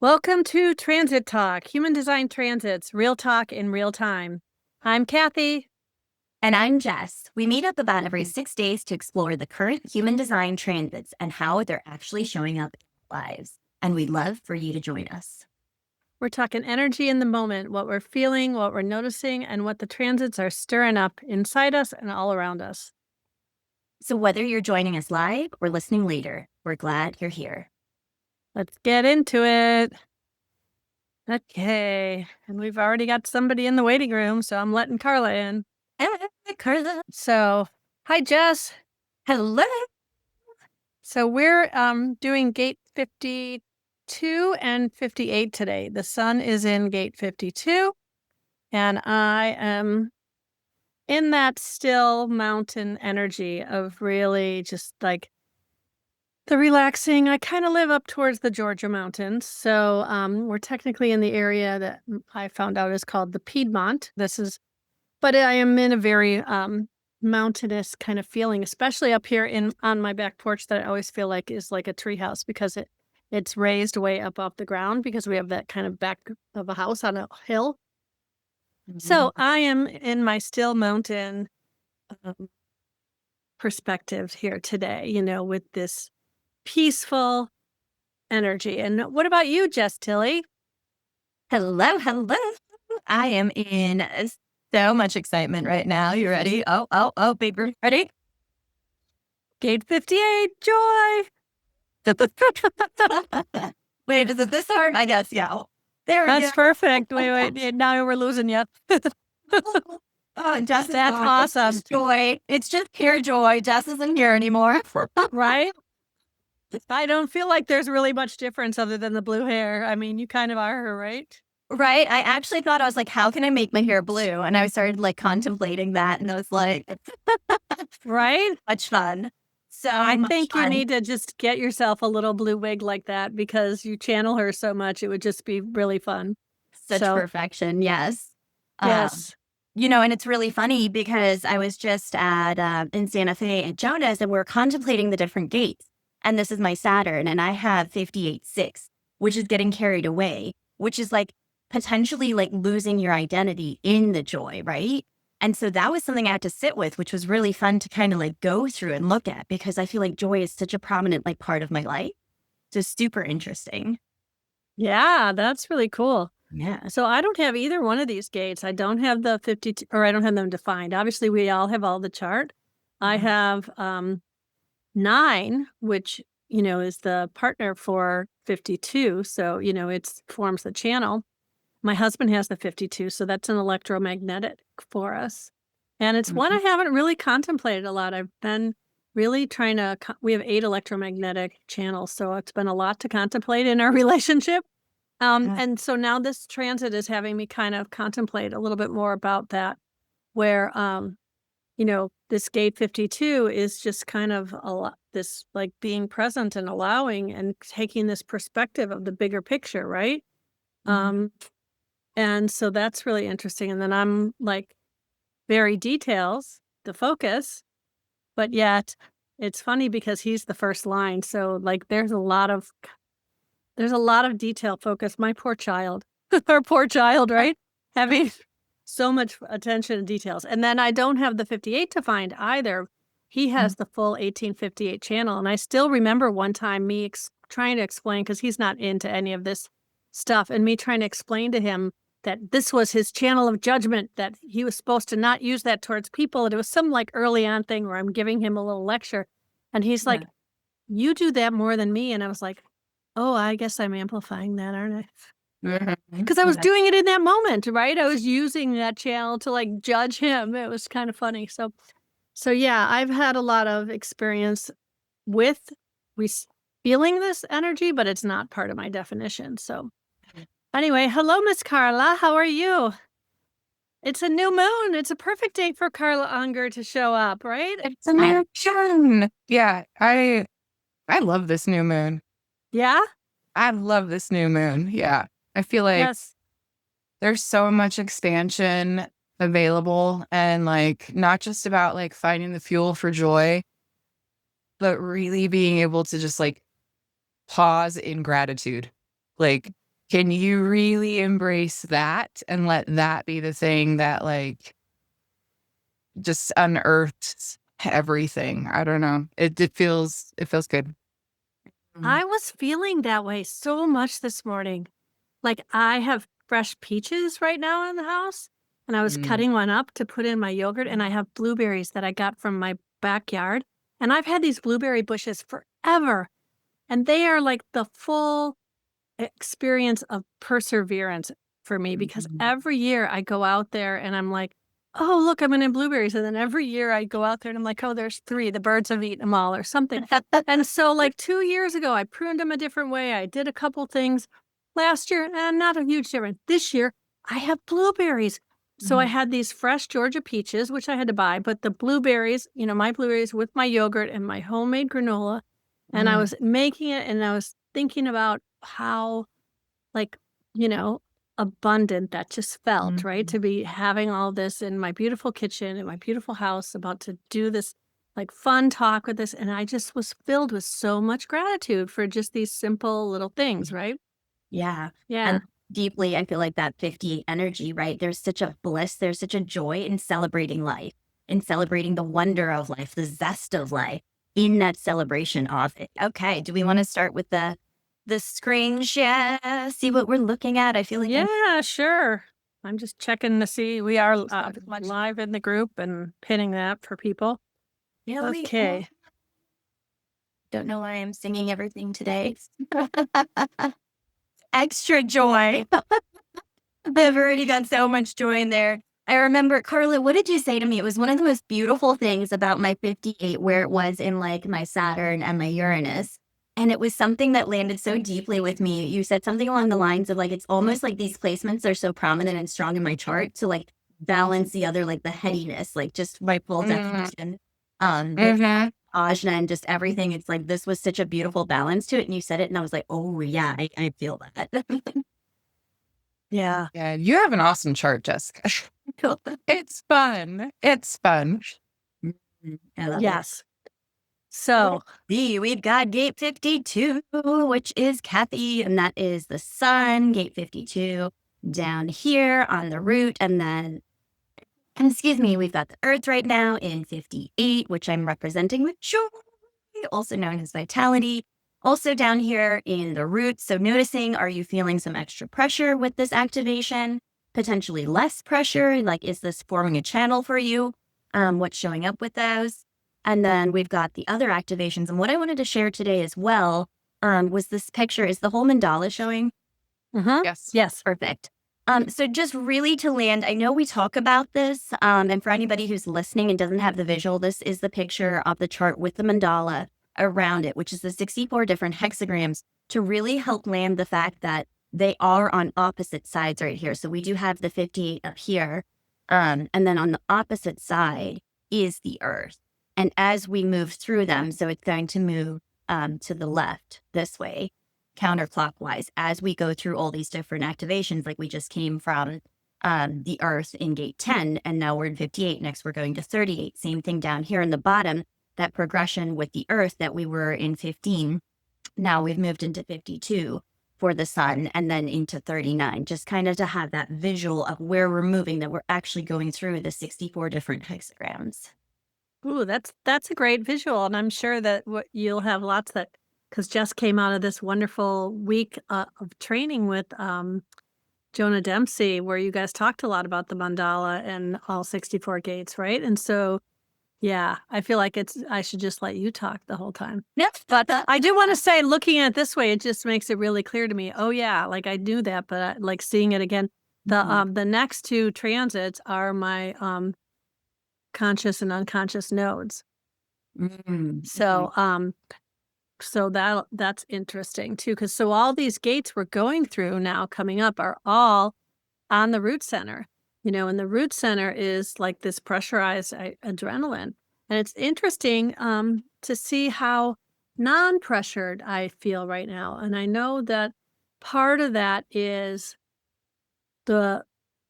Welcome to Transit Talk, Human Design Transits, real talk in real time. I'm Kathy. And I'm Jess. We meet up about every 6 days to explore the current human design transits and how they're actually showing up in our lives. And we'd love for you to join us. We're talking energy in the moment, what we're feeling, what we're noticing, and what the transits are stirring up inside us and all around us. So whether you're joining us live or listening later, we're glad you're here. Let's get into it. Okay. And we've already got somebody in the waiting room, so I'm letting Carla in. Carla. So, hi, Jess. Hello. So we're doing gate 52 and 58 today. The sun is in gate 52, and I am in that still mountain energy of really just like the relaxing. I kind of live up towards the Georgia mountains. So we're technically in the area that I found out is called the Piedmont. But I am in a very mountainous kind of feeling, especially up here on my back porch that I always feel like is like a treehouse because it's raised way up off the ground because we have that kind of back of a house on a hill. So I am in my still mountain perspective here today, with this peaceful energy. And what about you, Jess Tilly? Hello. I am in so much excitement right now. You ready? Oh, baby. Ready? Gate 58, joy. Wait, is it this hard? I guess, yeah. That's perfect. Wait. Now we're losing you. Oh, Jess, that's awesome. Joy. It's just pure joy. Jess isn't here anymore. Right? I don't feel like there's really much difference other than the blue hair. I mean, you kind of are her, right? Right. I actually thought, I was like, how can I make my hair blue? And I started like contemplating that. And I was like, right? Much fun. So I think you need to just get yourself a little blue wig like that because you channel her so much. It would just be really fun. Such perfection. Yes. Yes. And it's really funny because I was just in Santa Fe at Jonas and we're contemplating the different gates. And this is my Saturn and I have 58-6, which is getting carried away, which is like potentially like losing your identity in the joy, right? And so that was something I had to sit with, which was really fun to kind of like go through and look at because I feel like joy is such a prominent like part of my life. So super interesting. Yeah, that's really cool. Yeah. So I don't have either one of these gates. I don't have the 52, or I don't have them defined. Obviously, we all have all the chart. I have 9, which, is the partner for 52. So, it forms the channel. My husband has the 52, so that's an electromagnetic for us. And it's one I haven't really contemplated a lot. I've been really trying to, we have 8 electromagnetic channels, so it's been a lot to contemplate in our relationship. And so now this transit is having me kind of contemplate a little bit more about that, where, this gate 52 is just kind of this like being present and allowing and taking this perspective of the bigger picture, right? And so that's really interesting. And then I'm like very details, the focus, but yet it's funny because he's the first line. So like there's a lot of detail focus. My poor child, our poor child, right? Having so much attention to details. And then I don't have the 58 to find either. He has the full 1858 channel. And I still remember one time me trying to explain, because he's not into any of this stuff, and me trying to explain to him that this was his channel of judgment, that he was supposed to not use that towards people. And it was some like early on thing where I'm giving him a little lecture. And he's like, you do that more than me. And I was like, oh, I guess I'm amplifying that, aren't I? Because I was doing it in that moment, right? I was using that channel to like judge him. It was kind of funny. So yeah, I've had a lot of experience with feeling this energy, but it's not part of my definition. So anyway, hello, Miss Carla. How are you? It's a new moon. It's a perfect day for Carla Unger to show up, right? It's a new moon. Yeah, I love this new moon. Yeah? I love this new moon. Yeah. I feel like there's so much expansion available and like not just about like finding the fuel for joy, but really being able to just like pause in gratitude. Like can you really embrace that and let that be the thing that like just unearths everything? I don't know. It feels good. I was feeling that way so much this morning. Like I have fresh peaches right now in the house, and I was Mm. cutting one up to put in my yogurt, and I have blueberries that I got from my backyard. And I've had these blueberry bushes forever, and they are like the full experience of perseverance for me because every year I go out there and I'm like, oh, look, I'm in blueberries. And then every year I go out there and I'm like, oh, there's 3. The birds have eaten them all or something. And so like 2 years ago, I pruned them a different way. I did a couple things last year and not a huge difference. This year I have blueberries. So I had these fresh Georgia peaches, which I had to buy, but the blueberries, my blueberries with my yogurt and my homemade granola. And I was making it and I was thinking about how like, abundant that just felt, right? To be having all this in my beautiful kitchen, in my beautiful house, about to do this like fun talk with this. And I just was filled with so much gratitude for just these simple little things, right? Yeah. Yeah. And deeply, I feel like that 58 energy, right? There's such a bliss, there's such a joy in celebrating life, in celebrating the wonder of life, the zest of life, in that celebration of it. Okay. Do we want to start with the screen share? See what we're looking at? I feel like Yeah, sure. I'm just checking to see. We are live in the group and pinning that for people. Yeah, Okay. Don't know why I'm singing everything today. Extra joy. I've already got so much joy in there. I remember, Carla, what did you say to me? It was one of the most beautiful things about my 58, where it was in like my Saturn and my Uranus. And it was something that landed so deeply with me. You said something along the lines of like, it's almost like these placements are so prominent and strong in my chart to like balance the other, like the headiness, like just my full definition. Ajna and just everything. It's like, this was such a beautiful balance to it. And you said it and I was like, oh yeah, I feel that. Yeah. Yeah, you have an awesome chart, Jessica. It's fun. It's fun. I love it. Yes. So We've got gate 52, which is Kathy, and that is the sun, gate 52, down here on the root. And then, excuse me, we've got the earth right now in 58, which I'm representing with joy, also known as vitality. Also down here in the root. So noticing, are you feeling some extra pressure with this activation? Potentially less pressure? Like, is this forming a channel for you? What's showing up with those? And then we've got the other activations. And what I wanted to share today as well was this picture. Is the whole mandala showing? Yes. yes. Perfect. So just really to land, I know we talk about this, and for anybody who's listening and doesn't have the visual, this is the picture of the chart with the mandala around it, which is the 64 different hexagrams, to really help land the fact that they are on opposite sides right here. So we do have the 58 up here, and then on the opposite side is the earth. And as we move through them, so it's going to move to the left this way, counterclockwise, as we go through all these different activations. Like we just came from the earth in gate 10, and now we're in 58. Next, we're going to 38. Same thing down here in the bottom, that progression with the earth that we were in 15. Now we've moved into 52 for the sun, and then into 39, just kind of to have that visual of where we're moving, that we're actually going through the 64 different hexagrams. Ooh, that's a great visual. And I'm sure that you'll have lots that, because Jess came out of this wonderful week of training with Jonah Dempsey, where you guys talked a lot about the mandala and all 64 gates, right? And so, yeah, I feel like I should just let you talk the whole time. Yep. But I do want to say, looking at it this way, it just makes it really clear to me. Oh yeah, like I knew that, but like seeing it again, the next 2 transits are my conscious and unconscious nodes. So so that's interesting too, because so all these gates we're going through now coming up are all on the root center, and the root center is like this pressurized adrenaline. And it's interesting to see how non-pressured I feel right now. And I know that part of that is the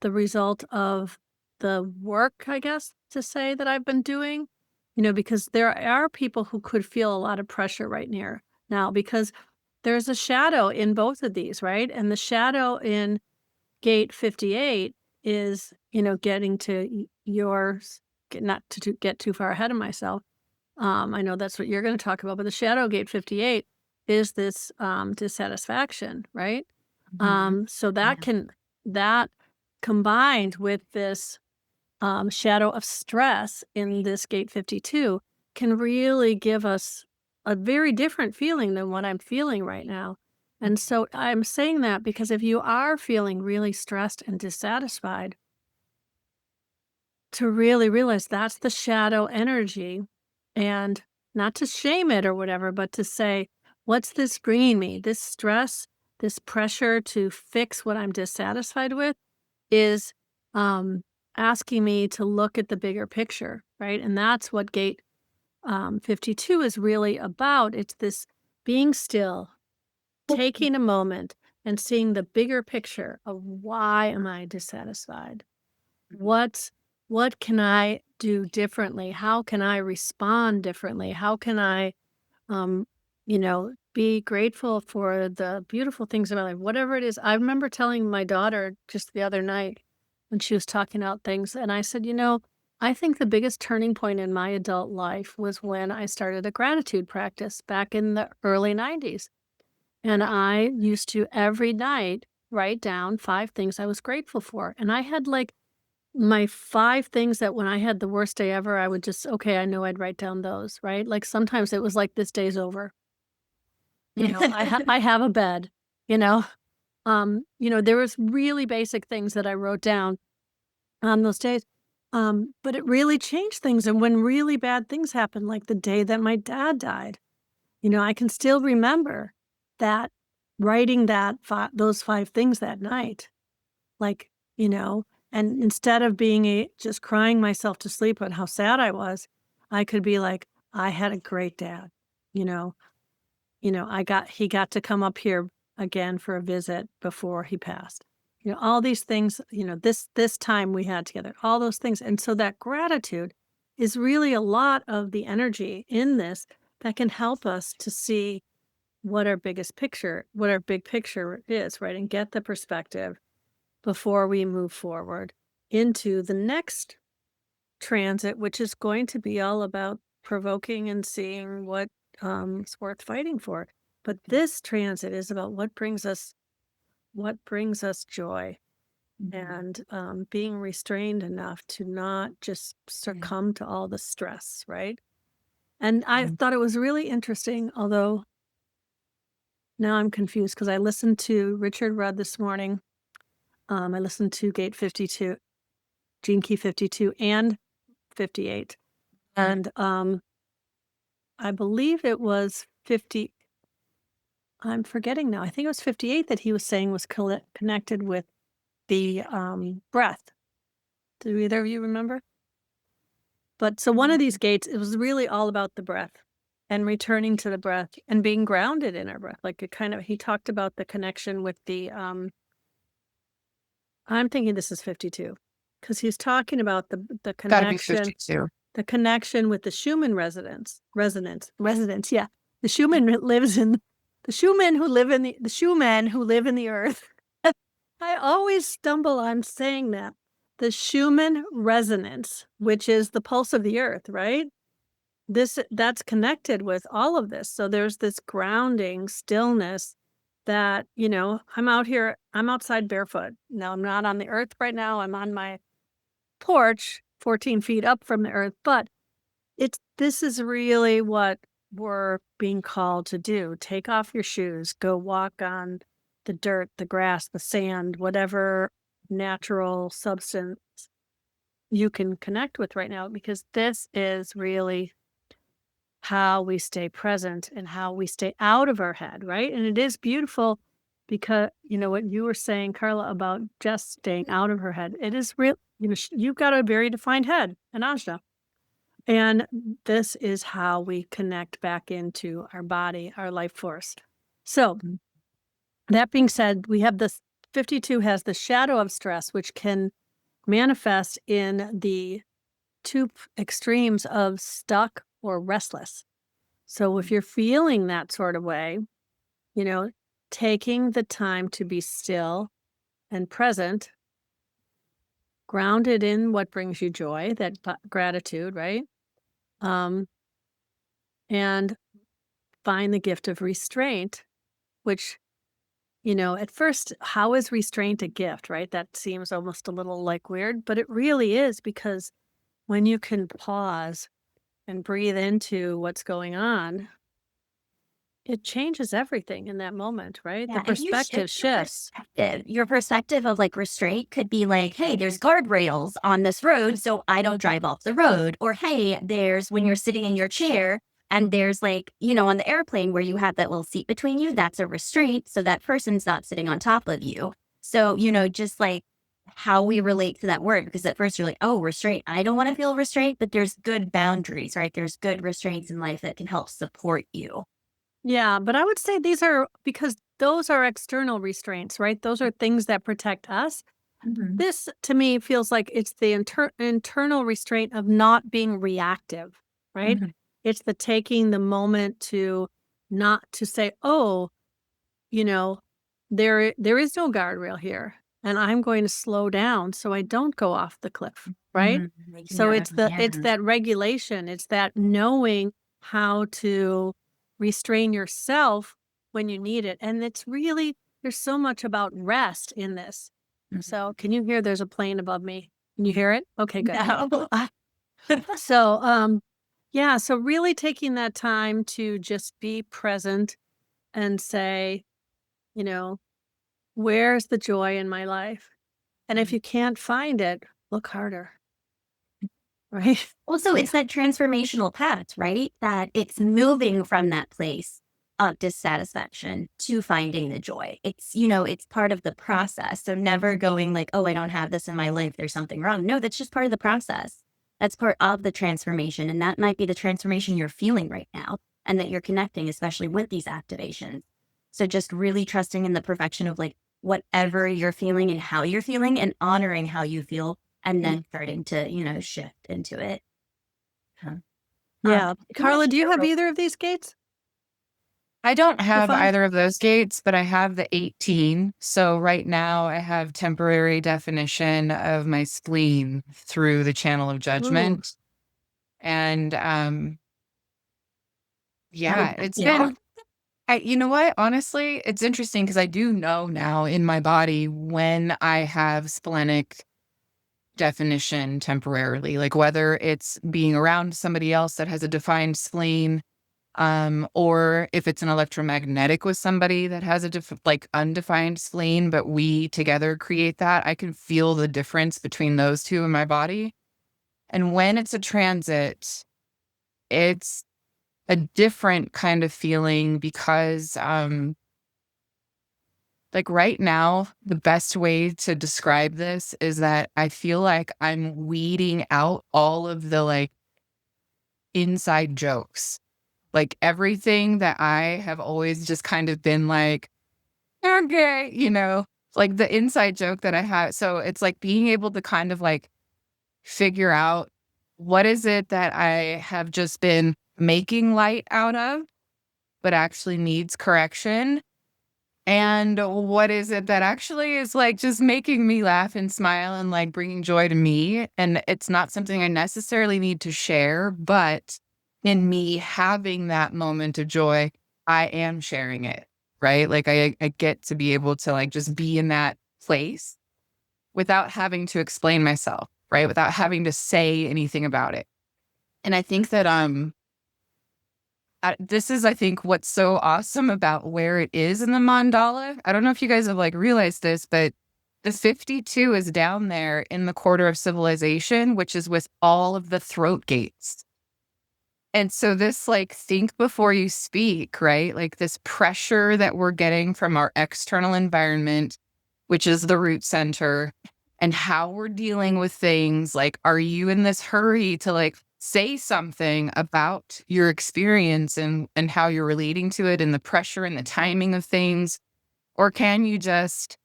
result of the work, I guess, to say, that I've been doing, because there are people who could feel a lot of pressure right now, because there's a shadow in both of these, right? And the shadow in gate 58 is, getting to yours, not to get too far ahead of myself. I know that's what you're going to talk about, but the shadow gate 58 is this dissatisfaction, right? So that combined with this shadow of stress in this gate 52 can really give us a very different feeling than what I'm feeling right now. And so I'm saying that because if you are feeling really stressed and dissatisfied, to really realize that's the shadow energy, and not to shame it or whatever, but to say, what's this bringing me? This stress, this pressure to fix what I'm dissatisfied with is um, asking me to look at the bigger picture, right? And that's what gate 52 is really about. It's this being still, taking a moment and seeing the bigger picture of why am I dissatisfied? What can I do differently? How can I respond differently? How can I um, be grateful for the beautiful things in my life, whatever it is. I remember telling my daughter just the other night when she was talking out things, and I said, I think the biggest turning point in my adult life was when I started a gratitude practice back in the early 90s. And I used to every night write down 5 things I was grateful for. And I had like my 5 things that when I had the worst day ever, I would just, okay, I know I'd write down those, right? Like sometimes it was like, this day's over. I have a bed, you know? There was really basic things that I wrote down on those days. But it really changed things. And when really bad things happened, like the day that my dad died, I can still remember that writing those 5 things that night, like, and instead of being just crying myself to sleep on how sad I was, I could be like, I had a great dad, you know, he got to come up here again for a visit before he passed. All these things, this time we had together, all those things. And so that gratitude is really a lot of the energy in this that can help us to see what our big picture is, right? And get the perspective before we move forward into the next transit, which is going to be all about provoking and seeing what is worth fighting for. But this transit is about what brings us joy, and being restrained enough to not just succumb to all the stress, right? And I thought it was really interesting, although now I'm confused because I listened to Richard Rudd this morning. I listened to Gate 52, Gene Key 52 and 58. And I believe it was 50. I'm forgetting now. I think it was 58 that he was saying was connected with the breath. Do either of you remember? But so one of these gates, it was really all about the breath and returning to the breath and being grounded in our breath. Like he talked about the connection with the, I'm thinking this is 52 because he's talking about the Gotta be connection. 52. The connection with the Schumann resonance. Yeah. The Schumann the Schumann who live in the earth. I always stumble on saying that. The Schumann resonance, which is the pulse of the earth, right? That's connected with all of this. So there's this grounding stillness that, I'm outside barefoot. Now I'm not on the earth right now. I'm on my porch 14 feet up from the earth, but this is really what we're being called to do. Take off your shoes, go walk on the dirt, the grass, the sand, whatever natural substance you can connect with right now, because this is really how we stay present and how we stay out of our head, right? And it is beautiful because, what you were saying, Carla, about just staying out of her head. It is real, you've got a very defined head, an ajna. And this is how we connect back into our body, our life force. So that being said, we have this 52 has the shadow of stress, which can manifest in the 2 extremes of stuck or restless. So if you're feeling that sort of way, you know, taking the time to be still and present, grounded in what brings you joy, that gratitude, right? Um, and find the gift of restraint, which, at first, how is restraint a gift, right? That seems almost a little like weird, but it really is, because when you can pause and breathe into what's going on, it changes everything in that moment, right? The Yeah, if you perspective shift your shifts. your perspective of like restraint could be like, hey, there's guardrails on this road, so I don't drive off the road. Or hey, there's when you're sitting in your chair and there's like, on the airplane where you have that little seat between you, that's a restraint. So that person's not sitting on top of you. So, just like how we relate to that word, because at first you're like, oh, restraint. I don't want to feel restraint, but there's good boundaries, right? There's good restraints in life that can help support you. Yeah, but I would say these are because those are external restraints, right? Those are things that protect us. Mhm. This to me feels like it's the internal restraint of not being reactive, right? Mhm. It's the taking the moment to not to say, "Oh, you know, there is no guardrail here, and I'm going to slow down so I don't go off the cliff," right? Mhm. Making So your it's that regulation, it's that knowing how to restrain yourself when you need it. And it's really there's so much about rest in this. Mhm. So can you hear there's a plane above me? Can you hear it? Okay, good. No. So yeah, so really taking that time to just be present and say, you know, where's the joy in my life? And if you can't find it, look harder, right? Also, it's that transformational path, right? That it's moving from that place of dissatisfaction to finding the joy. It's part of the process. So never going like, oh, I don't have this in my life. There's something wrong. No, that's just part of the process. That's part of the transformation. And that might be the transformation you're feeling right now and that you're connecting, especially with these activations. So just really trusting in the perfection of like whatever you're feeling and how you're feeling and honoring how you feel and then starting to, shift into it. Huh. Yeah. If you want Carla, to do you share have real either of these gates? I don't So have far? either of those gates, but I have the 18. So right now I have temporary definition of my spleen through the channel of Ooh. judgment. And that'll yeah, it's yeah. been you know what? Honestly, it's interesting because I do know now in my body when I have splenic definition temporarily, like whether it's being around somebody else that has a defined spleen, or if it's an electromagnetic with somebody that has a like undefined spleen, but we together create that, I can feel the difference between those two in my body. And when it's a transit, it's a different kind of feeling because, like right now, the best way to describe this is that I feel like I'm weeding out all of the like inside jokes, like everything that I have always just kind of been like, okay, like the inside joke that I have. So it's like being able to kind of like figure out what is it that I have just been making light out of, but actually needs correction. And what is it that actually is like just making me laugh and smile and like bringing joy to me? And it's not something I necessarily need to share, but in me having that moment of joy, I am sharing it, right? Like I get to be able to like just be in that place without having to explain myself, right? Without having to say anything about it. And I think that this is, I think, what's so awesome about where it is in the mandala. I don't know if you guys have like realized this, but the 52 is down there in the quarter of civilization, which is with all of the throat gates. And so this like think before you speak, right? Like this pressure that we're getting from our external environment, which is the root center, and how we're dealing with things. Like, are you in this hurry to like say something about your experience and how you're relating to it and the pressure and the timing of things? Or can you just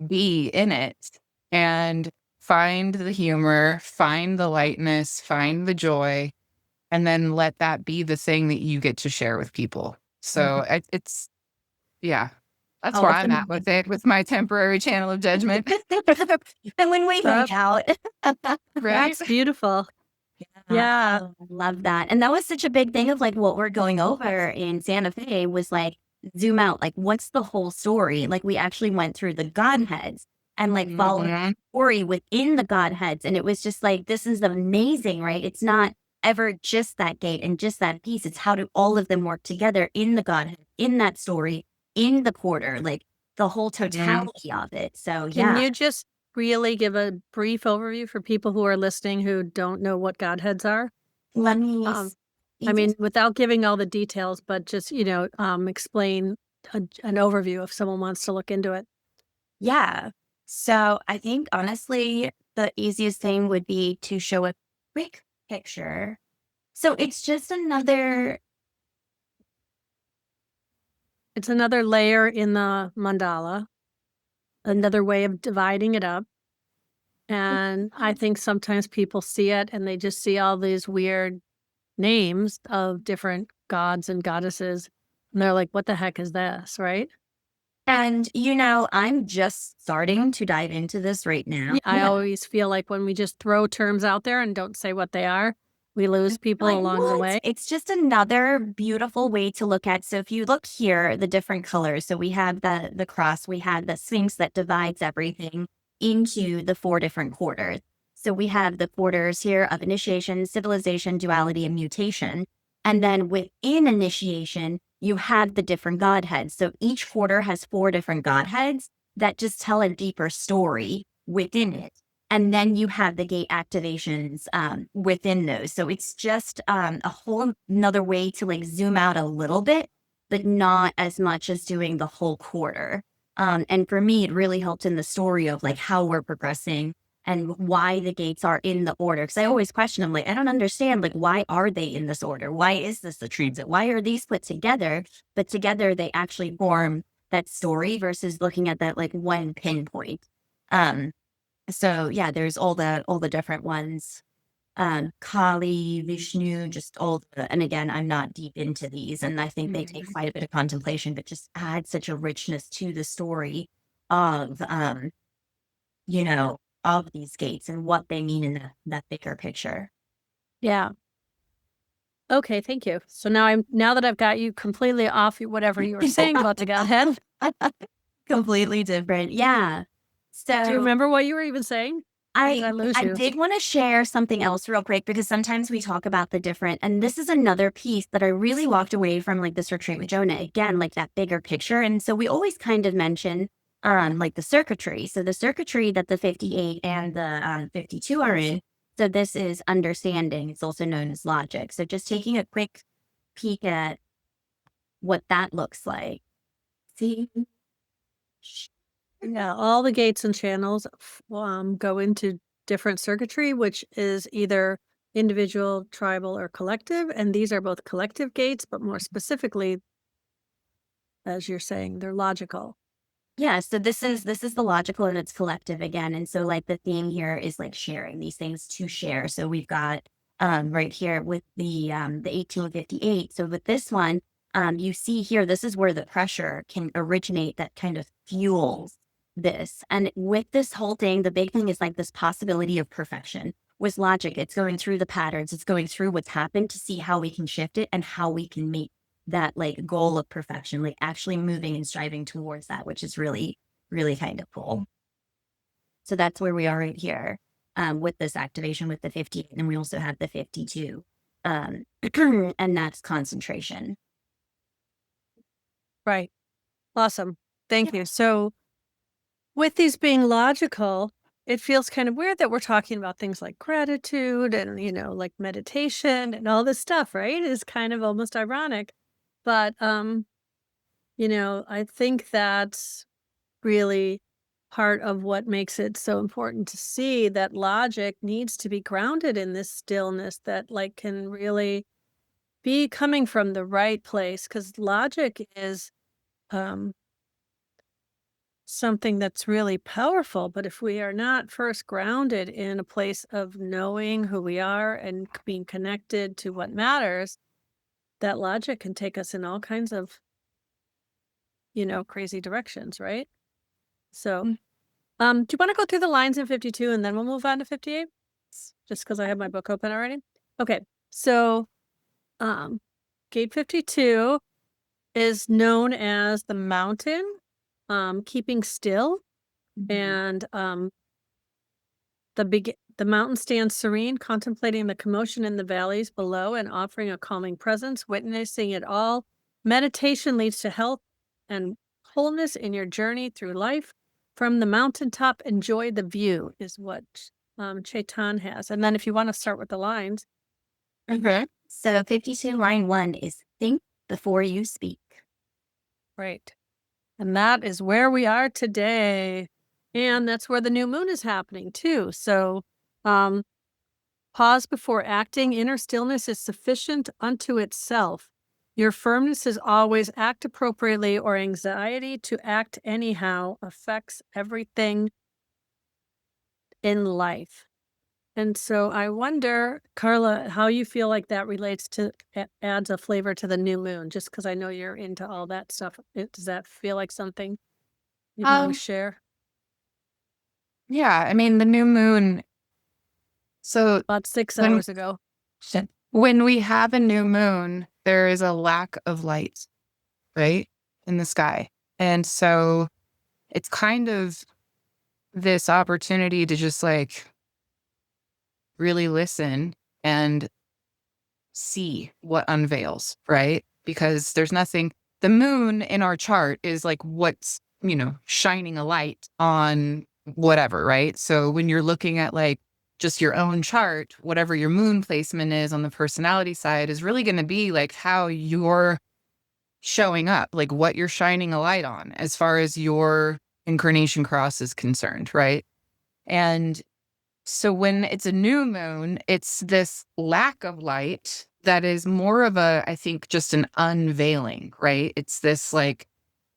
be in it and find the humor, find the lightness, find the joy, and then let that be the thing that you get to share with people? So it's Yeah. That's Oh, where it's I'm at with it, with my temporary channel of judgment. and when we hang That's out. Right? beautiful. Yeah. Oh, I love that. And that was such a big thing of like what we're going over in Santa Fe was like zoom out, like what's the whole story? Like we actually went through the Godheads and like followed the Mhm. story within the Godheads. And it was just like, this is amazing, right? It's not ever just that gate and just that piece. It's how do all of them work together in the Godhead, in that story, in the quarter, like the whole totality of it. So Can yeah, you just really give a brief overview for people who are listening who don't know what Godheads are? let me Um, see I this. mean, without giving all the details, but just, explain an overview if someone wants to look into it. Yeah. So I think honestly, the easiest thing would be to show a quick picture. So it's just another, It's another layer in the mandala, another way of dividing it up. And I think sometimes people see it and they just see all these weird names of different gods and goddesses. And they're like, what the heck is this? Right. and I'm just starting to dive into this right now. Yeah, I always feel like when we just throw terms out there and don't say what they are, we lose people Like, along the what? way. It's just another beautiful way to look at. So if you look here, the different colors. So we have the cross, we have the sphinx that divides everything into the 4 different quarters. So we have the quarters here of initiation, civilization, duality, and mutation. And then within initiation, you have the different godheads. So each quarter has 4 different godheads that just tell a deeper story within it. And then you have the gate activations within those. So it's just a whole another way to like zoom out a little bit, but not as much as doing the whole quarter. And for me, it really helped in the story of like how we're progressing and why the gates are in the order. Because I always question them, like, I don't understand, like, why are they in this order? Why is this the transit? Why are these put together? But together they actually form that story versus looking at that like one pinpoint. Um, so yeah, there's all the different ones. Kali, Vishnu, just all the, and again, I'm not deep into these, and I think they take quite a bit of contemplation, but just add such a richness to the story of of these gates and what they mean in that bigger picture. Yeah. Okay, thank you. So now that I've got you completely off whatever you were saying about the Godhead, Completely different. Yeah. do you So remember what you were even saying? Or did I lose I you? did want to share something else real quick because sometimes we talk about the different, and this is another piece that I really walked away from, like this retreat with Jonah. Again, like that bigger picture, and so we always kind of mention, like the circuitry. So the circuitry that the 58 and the 52 are in. So this is understanding. It's also known as logic. So just taking a quick peek at what that looks like. See. Yeah, all the gates and channels go into different circuitry, which is either individual, tribal, or collective. And these are both collective gates, but more specifically, as you're saying, they're logical. Yeah, so this is the logical and it's collective again. And so like the theme here is like sharing these things to share. So we've got right here with the 1858. So with this one, you see here, this is where the pressure can originate that kind of fuels this. And with this whole thing, the big thing is like this possibility of perfection. With logic, it's going through the patterns, it's going through what's happened to see how we can shift it and how we can make that like goal of perfection, like actually moving and striving towards that, which is really, really kind of cool. So that's where we are right here with this activation with the 50. And we also have the 52. And that's concentration. Right. Awesome. Thank you. So with these being logical, it feels kind of weird that we're talking about things like gratitude and, like meditation and all this stuff, right? Is kind of almost ironic. But, I think that's really part of what makes it so important to see that logic needs to be grounded in this stillness that like can really be coming from the right place, because logic is um something that's really powerful. But if we are not first grounded in a place of knowing who we are and being connected to what matters, that logic can take us in all kinds of crazy directions, right? So, Mm. do you want to go through the lines in 52 and then we'll move on to 58? Just because I have my book open already. Okay. So, um, gate 52 is known as the mountain, keeping still, and the mountain stands serene, contemplating the commotion in the valleys below and offering a calming presence, witnessing it all. Meditation leads to health and wholeness in your journey through life. From the mountaintop, enjoy the view, is what Chaitan has. And then if you want to start with the lines. Okay. So 52 line 1 is think before you speak. Right. And that is where we are today. And that's where the new moon is happening too. So, pause before acting. Inner stillness is sufficient unto itself. Your firmness is always act appropriately, or anxiety to act anyhow affects everything in life. And so I wonder, Carla, how you feel like that relates to, adds a flavor to the new moon, just because I know you're into all that stuff. Does that feel like something you'd want to Um, share? yeah, I mean, the new moon. So About 6 when hours ago. when we have a new moon, there is a lack of light, right, in the sky. And so it's kind of this opportunity to just like really listen and see what unveils, right? Because there's nothing, the moon in our chart is like what's, shining a light on whatever, right? So when you're looking at like just your own chart, whatever your moon placement is on the personality side is really going to be like how you're showing up, like what you're shining a light on as far as your incarnation cross is concerned, right? And so when it's a new moon, it's this lack of light that is more of I think, just an unveiling, right? It's this like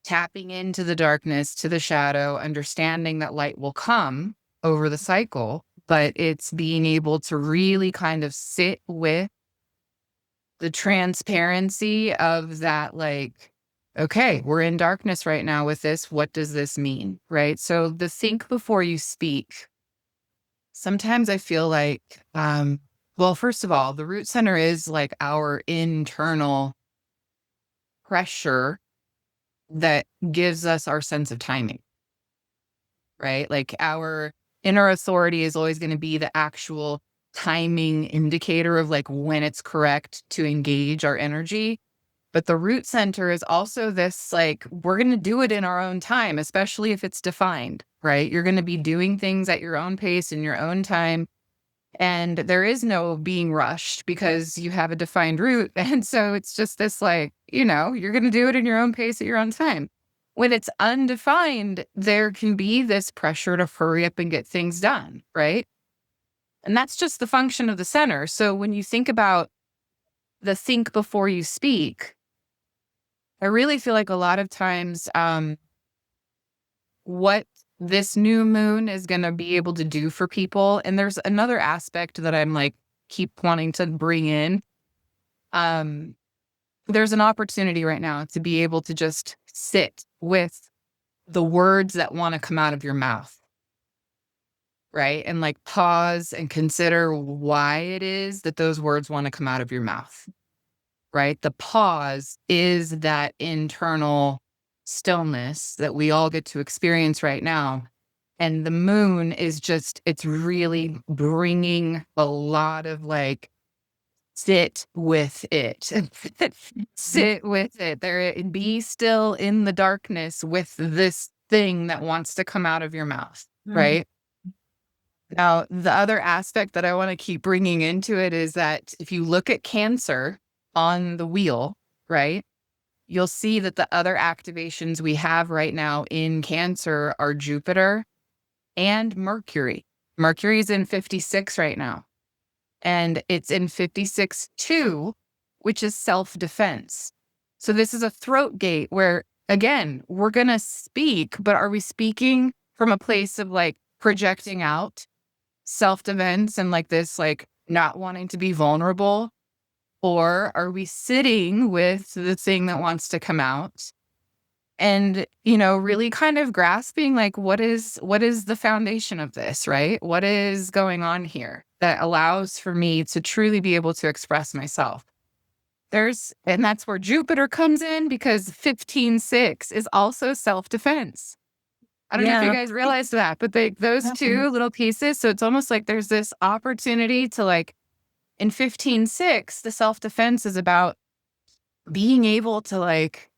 tapping into the darkness, to the shadow, understanding that light will come over the cycle, but it's being able to really kind of sit with the transparency of that, like, okay, we're in darkness right now with this. What does this mean? Right. So the think before you speak. Sometimes I feel like, well, first of all, the root center is like our internal pressure that gives us our sense of timing, right? Like our inner authority is always going to be the actual timing indicator of like when it's correct to engage our energy. But the root center is also this like, we're going to do it in our own time, especially if it's defined, right? You're going to be doing things at your own pace in your own time. And there is no being rushed because you have a defined route. And so it's just this like, you're going to do it in your own pace at your own time. When it's undefined, there can be this pressure to hurry up and get things done, right? And that's just the function of the center. So when you think about the think before you speak, I really feel like a lot of times what this new moon is going to be able to do for people. And there's another aspect that I'm like, keep wanting to bring in. There's an opportunity right now to be able to just sit with the words that want to come out of your mouth, right? And like pause and consider why it is that those words want to come out of your mouth, right? The pause is that internal stillness that we all get to experience right now. And the moon is just, it's really bringing a lot of like, sit with it. Sit with it. Be still in the darkness with this thing that wants to come out of your mouth, right? Now, the other aspect that I want to keep bringing into it is that if you look at Cancer on the wheel, right, you'll see that the other activations we have right now in Cancer are Jupiter and Mercury. Mercury's in 56 right now. And it's in 56-2, which is self-defense. So this is a throat gate where, again, we're going to speak, but are we speaking from a place of like projecting out self-defense and like this, like not wanting to be vulnerable? Or are we sitting with the thing that wants to come out And, really kind of grasping like what is the foundation of this, right? What is going on here that allows for me to truly be able to express myself? And that's where Jupiter comes in, because 15-6 is also self-defense. I don't know if you Yeah. guys realized that, but those two little pieces. So it's almost like there's this opportunity to like, in 15-6, the self-defense is about being able to like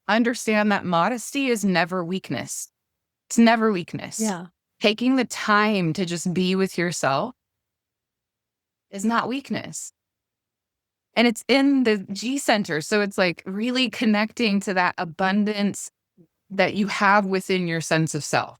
understand that modesty is never weakness. It's never weakness. Yeah. Taking the time to just be with yourself is not weakness. And it's in the G center. So it's like really connecting to that abundance that you have within your sense of self.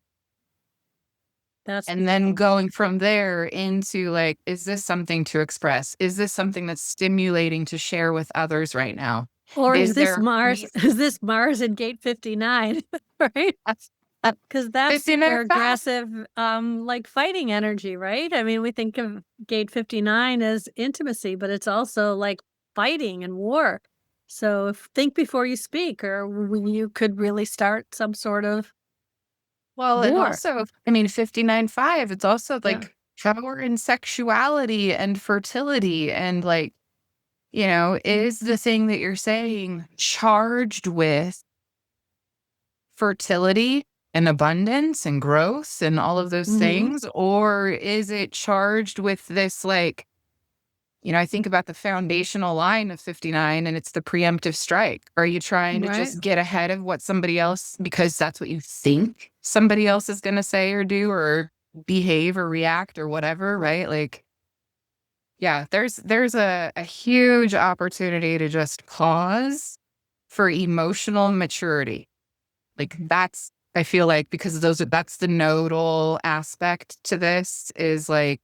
That's And then beautiful. going from there into like, is this something to express? Is this something that's stimulating to share with others right now? Or is this there Mars? reason- Is this Mars in gate 59? Right? Because that's 59 super fast. aggressive, like fighting energy, right? I mean, we think of gate 59 as intimacy, but it's also like fighting and war. So think before you speak, or when you could really start some sort of Well, and war. also, 59-5, it's also Yeah. like power and sexuality and fertility and like, is the thing that you're saying charged with fertility and abundance and growth and all of those Mhm. things? Or is it charged with this like, I think about the foundational line of 59 and it's the preemptive strike. Are you trying to Right. just get ahead of what somebody else, because that's what you think somebody else is going to say or do or behave or react or whatever, right? Like, yeah, there's a huge opportunity to just pause for emotional maturity. Like I feel like, because that's the nodal aspect to this, is like,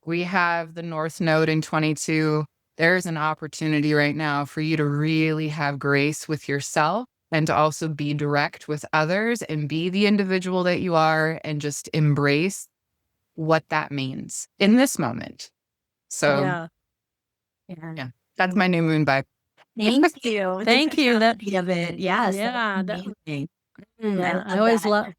we have the North Node in 22. There's an opportunity right now for you to really have grace with yourself and to also be direct with others and be the individual that you are and just embrace what that means in this moment. So Yeah. yeah, that's my new moon vibe. Thank you. Thank you. That of it. Yes. Yeah, That's that- amazing. yeah. I love always that. love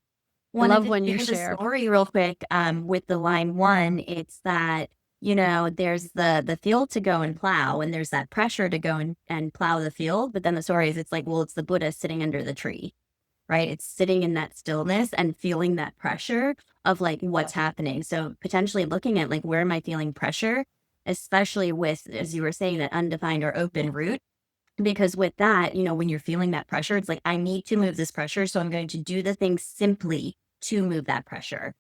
Wanted love to when you share the share. story real quick. With the line 1, it's that there's the field to go and plow, and there's that pressure to go and plow the field. But then the story is, it's like, well, it's the Buddha sitting under the tree, right? It's sitting in that stillness and feeling that pressure of like what's happening. So potentially looking at like, where am I feeling pressure, especially with, as you were saying, that undefined or open root. Because with that, when you're feeling that pressure, it's like, I need to move this pressure. So I'm going to do the things simply to move that pressure,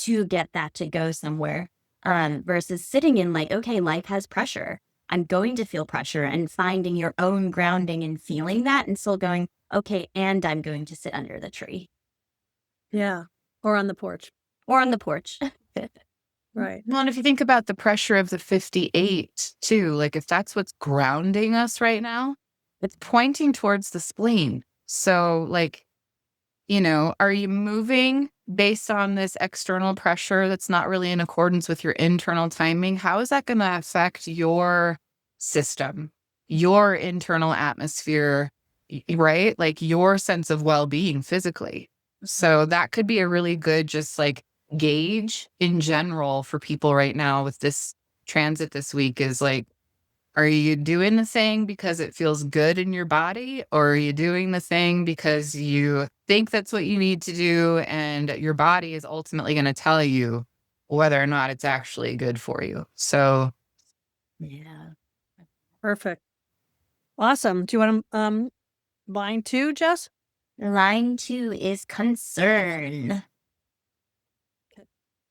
to get that to go somewhere. Versus sitting in like, okay, life has pressure. I'm going to feel pressure, and finding your own grounding and feeling that, and still going, okay, and I'm going to sit under the tree Yeah. Or on the porch. or on the porch. Right. Well, and if you think about the pressure of the 58 too, like if that's what's grounding us right now, it's pointing towards the spleen. So like, are you moving based on this external pressure that's not really in accordance with your internal timing? How is that going to affect your system, your internal atmosphere, right? Like your sense of well-being physically. So that could be a really good just like gauge in general for people right now with this transit this week, is like, are you doing the thing because it feels good in your body, or are you doing the thing because you think that's what you need to do and your body is ultimately going to tell you whether or not it's actually good for you? So Yeah. Perfect. Awesome. Do you want to line 2, Jess? Line 2 is concern.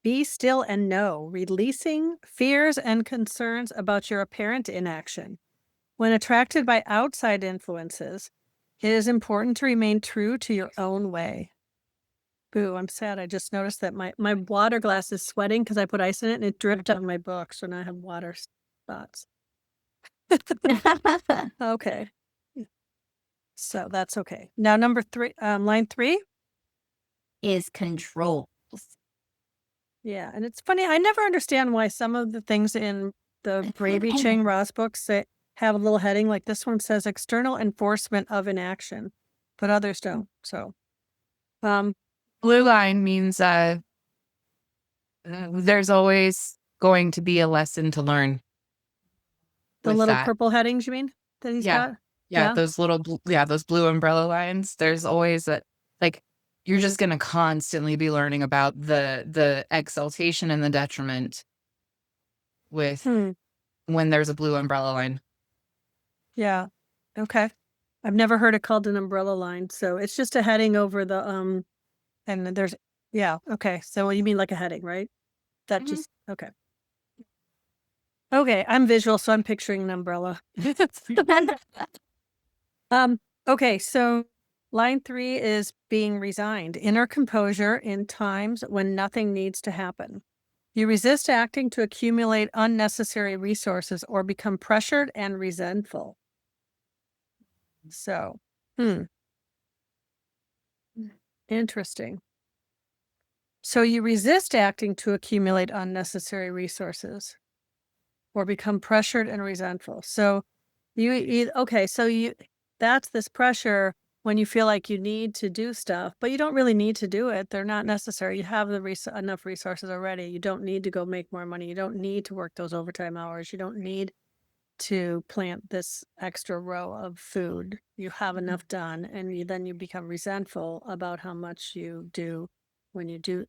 Be still and know, releasing fears and concerns about your apparent inaction. When attracted by outside influences, it is important to remain true to your own way. Boo, I'm sad. I just noticed that my water glass is sweating because I put ice in it and it dripped on my book. So now I have water spots. Okay. So that's okay. Now number 3, line 3. is control. Yeah, and it's funny, I never understand why some of the things in the Gravy Ching Ross books have a little heading, like this one says external enforcement of inaction. but others don't. So, um, Blue line means there's always going to be a lesson to learn the with little that. purple headings, you mean, that he's Yeah. got? Yeah, Yeah. those little those blue umbrella lines. There's always that, like, you're just going to constantly be learning about the exaltation and the detriment with when there's a blue umbrella line. Yeah. Okay. I've never heard it called an umbrella line. So it's just a heading over the, and then there's, yeah. Okay. So you mean like a heading, right? That Mhm. just, okay. Okay. I'm visual, so I'm picturing an umbrella. Okay. So line 3 is being resigned, inner composure in times when nothing needs to happen. You resist acting to accumulate unnecessary resources or become pressured and resentful. So, interesting. So you resist acting to accumulate unnecessary resources or become pressured and resentful. So that's this pressure when you feel like you need to do stuff, but you don't really need to do it. They're not necessary. You have enough resources already. You don't need to go make more money. You don't need to work those overtime hours. You don't need to plant this extra row of food. You have enough done, and then you become resentful about how much you do when you do,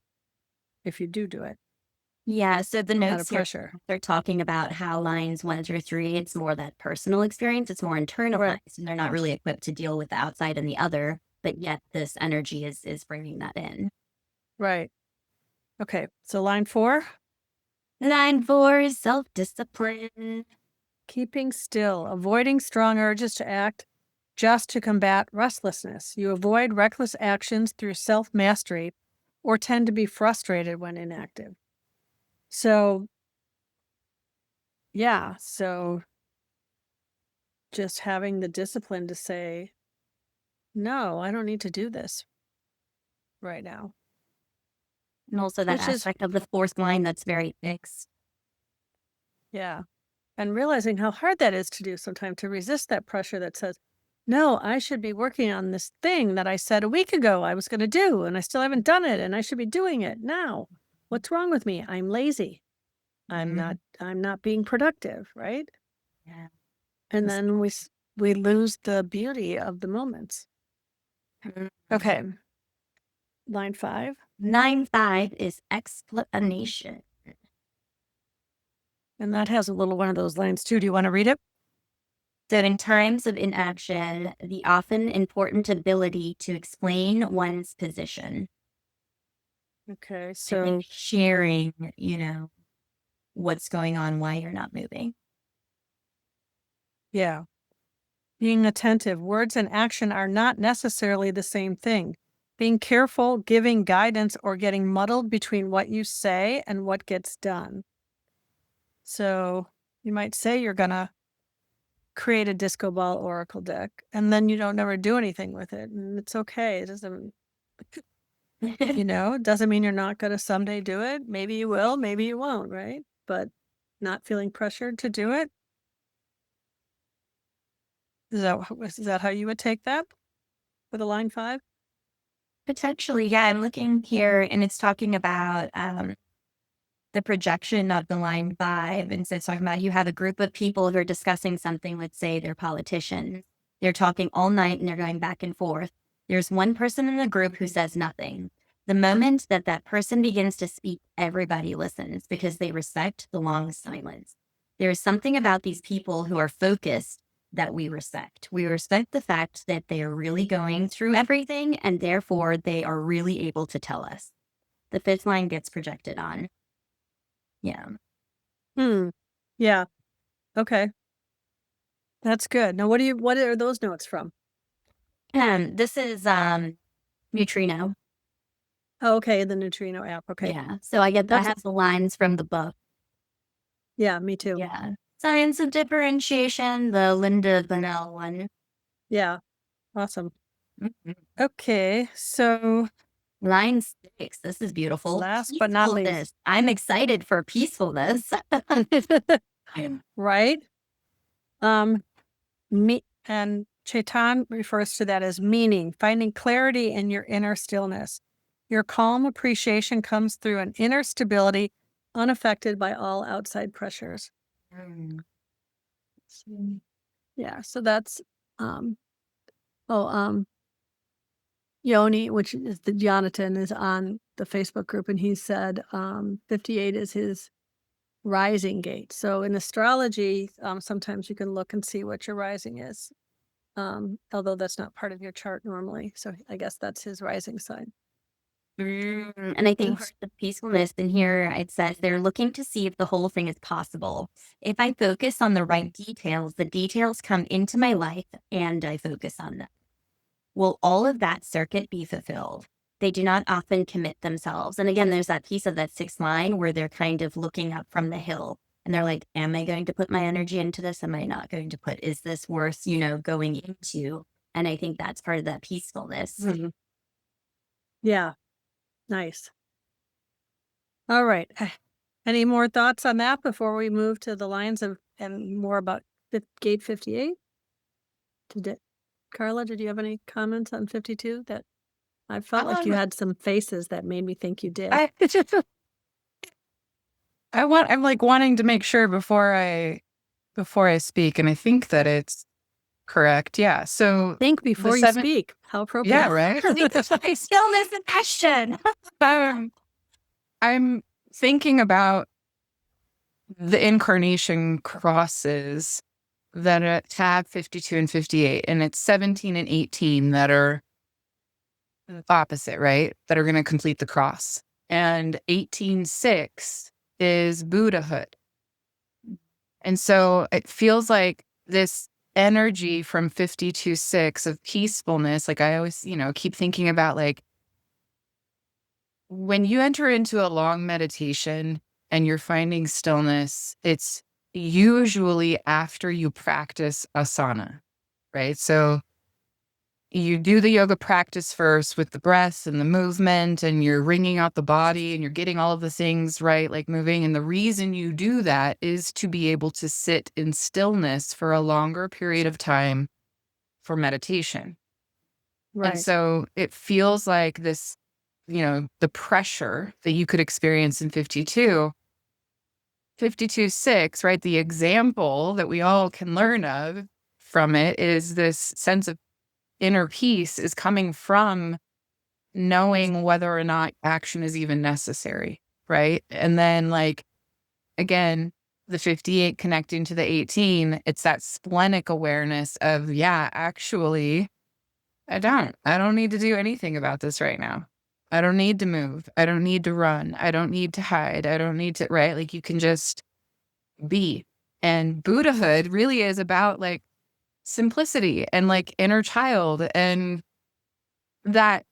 if you do it Yeah, so the out notes of here, pressure. they're talking about how lines 1 through 3, it's more that personal experience, it's more internalized, and they're not really equipped to deal with the outside and the other, but yet this energy is bringing that in. Right. Okay. So line 4, Line 4 is self-discipline. keeping still, avoiding strong urges to act just to combat restlessness. You avoid reckless actions through self-mastery or tend to be frustrated when inactive. So, yeah. So just having the discipline to say, no, I don't need to do this right now. And also that Which is, aspect of the 4th line that's very fixed. yeah. And realizing how hard that is to do sometimes, to resist that pressure that says, no, I should be working on this thing that I said a week ago I was going to do, and I still haven't done it, and I should be doing it now. What's wrong with me? I'm lazy. I'm not being productive, right? Yeah. And then we lose the beauty of the moments. Okay. Line 5. Line 5 is explanation. And that has a little one of those lines too. Do you want to read it? So in times of inaction, the often important ability to explain one's position. Okay. I So think sharing, what's going on, why you're not moving. yeah. Being attentive. Words and action are not necessarily the same thing. Being careful, giving guidance, or getting muddled between what you say and what gets done. So you might say you're going to create a disco ball oracle deck, and then you don't never do anything with it. And it's okay. It doesn't, it doesn't mean you're not going to someday do it. Maybe you will, maybe you won't, right? But not feeling pressured to do it. Is that how you would take that with a line 5? Potentially, yeah. I'm looking here and it's talking about the projection of the line 5. And so it's talking about you have a group of people who are discussing something, let's say they're politicians. They're talking all night and they're going back and forth. There's one person in the group who says nothing. The moment that person begins to speak, everybody listens because they respect the long silence. There is something about these people who are focused that we respect. We respect the fact that they are really going through everything and therefore they are really able to tell us. The 5th line gets projected on. Yeah. Yeah. Okay. That's good. Now, what are those notes from? This is Neutrino. Oh, okay. The Neutrino app. Okay. Yeah. So I have the lines from the book. Yeah, me too. Yeah. Science of Differentiation, the Linda Bunnell one. Yeah. Awesome. Mhm. Okay. So Line 6. This is beautiful. last but not least. Peacefulness. I'm excited for peacefulness. Right? Me and Chetan refers to that as meaning, finding clarity in your inner stillness. Your calm appreciation comes through an inner stability unaffected by all outside pressures. Yeah, so that's Yoni, which is the Jonathan, is on the Facebook group, and he said 58 is his rising gate. So in astrology, sometimes you can look and see what your rising is, although that's not part of your chart normally. So I guess that's his rising sign. And I think the peacefulness in here, it says they're looking to see if the whole thing is possible. If I focus on the right details, the details come into my life and I focus on them. Will all of that circuit be fulfilled? They do not often commit themselves. And again, there's that piece of that 6th line where they're kind of looking up from the hill and they're like, am I going to put my energy into this? Am I not going to put, is this worth, going into? And I think that's part of that peacefulness. Yeah. Nice. All right. Any more thoughts on that before we move to the lines of and more about gate 58? Carla, did you have any comments on 52? That I felt like you had some faces that made me think you did. I'm like wanting to make sure before I speak, and I think that it's correct. Yeah. So think before you speak. How appropriate. Yeah, right. Stillness and passion. I'm thinking about the incarnation crosses that have 52 and 58, and it's 17 and 18 that are opposite, right? That are going to complete the cross. And 18:6 is Buddhahood. And so it feels like this energy from 52:6 of peacefulness. Like I always, keep thinking about like when you enter into a long meditation and you're finding stillness, it's usually after you practice asana, right? So you do the yoga practice first with the breath and the movement, and you're wringing out the body and you're getting all of the things right, like moving. And the reason you do that is to be able to sit in stillness for a longer period of time for meditation. Right. And so it feels like this, the pressure that you could experience in 52:6, right? The example that we all can learn of from it is this sense of inner peace is coming from knowing whether or not action is even necessary, right? And then like, again, the 58 connecting to the 18, it's that splenic awareness of, yeah, actually, I don't need to do anything about this right now. I don't need to move. I don't need to run. I don't need to hide. I don't need to, right? Like you can just be. And Buddhahood really is about like simplicity and like inner child and that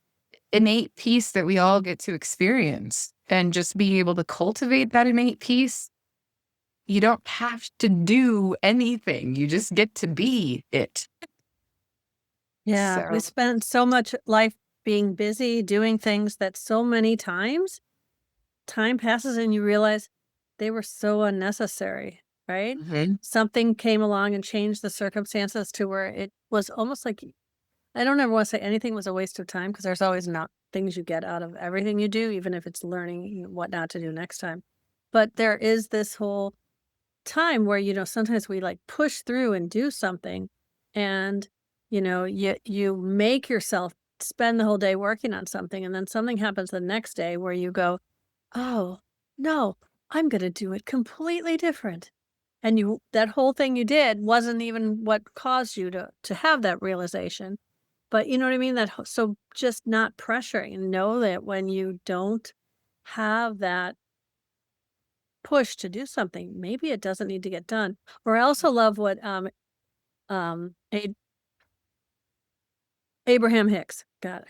innate peace that we all get to experience, and just being able to cultivate that innate peace. You don't have to do anything. You just get to be it. Yeah. We spent so much life being busy doing things that so many times time passes and you realize they were so unnecessary, right? Mm-hmm. Something came along and changed the circumstances to where it was almost like, I don't ever want to say anything was a waste of time, because there's always not things you get out of everything you do, even if it's learning what not to do next time. But there is this whole time where, sometimes we like push through and do something, and, you make yourself spend the whole day working on something, and then something happens the next day where you go, oh, no, I'm going to do it completely different. And that whole thing you did wasn't even what caused you to have that realization. But you know what I mean? So just not pressuring, and know that when you don't have that push to do something, maybe it doesn't need to get done. Or I also love what Abraham Hicks, God,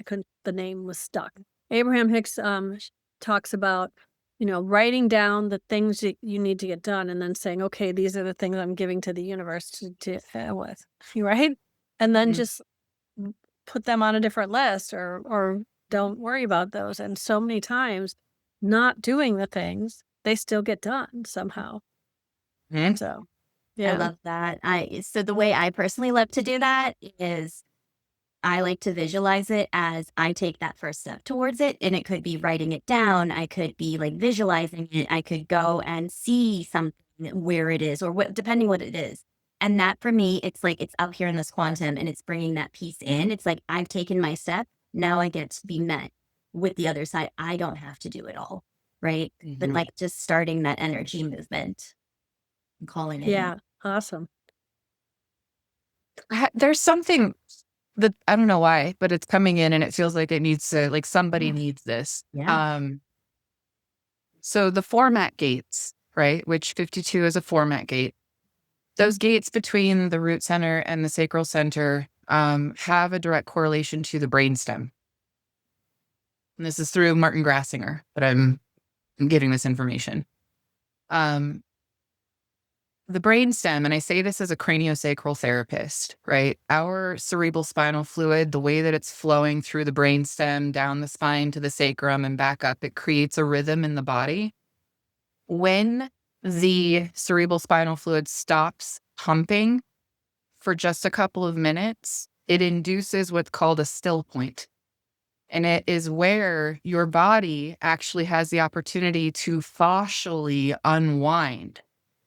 the name was stuck. Abraham Hicks talks about, writing down the things that you need to get done, and then saying, okay, these are the things I'm giving to the universe to deal with, right? And then just put them on a different list, or don't worry about those. And so many times not doing the things, they still get done somehow. Mm-hmm. So I love that. So the way I personally love to do that is I like to visualize it as I take that first step towards it. And it could be writing it down. I could be like visualizing it. I could go and see something where it is or what, depending what it is. And that for me, it's like it's up here in this quantum and it's bringing that piece in. It's like I've taken my step. Now I get to be met with the other side. I don't have to do it all. Right. But like just starting that energy movement and calling it in. Yeah. Awesome. There's something that I don't know why, but it's coming in and it feels like it needs to, like somebody needs this. Yeah. So the format gates, right, which 52 is a format gate. Those gates between the root center and the sacral center have a direct correlation to the brainstem. And this is through Martin Grassinger, but I'm getting this information. The brainstem, and I say this as a craniosacral therapist, right? Our cerebral spinal fluid, the way that it's flowing through the brainstem, down the spine to the sacrum and back up, it creates a rhythm in the body. When the cerebral spinal fluid stops pumping for just a couple of minutes, it induces what's called a still point. And it is where your body actually has the opportunity to fascially unwind.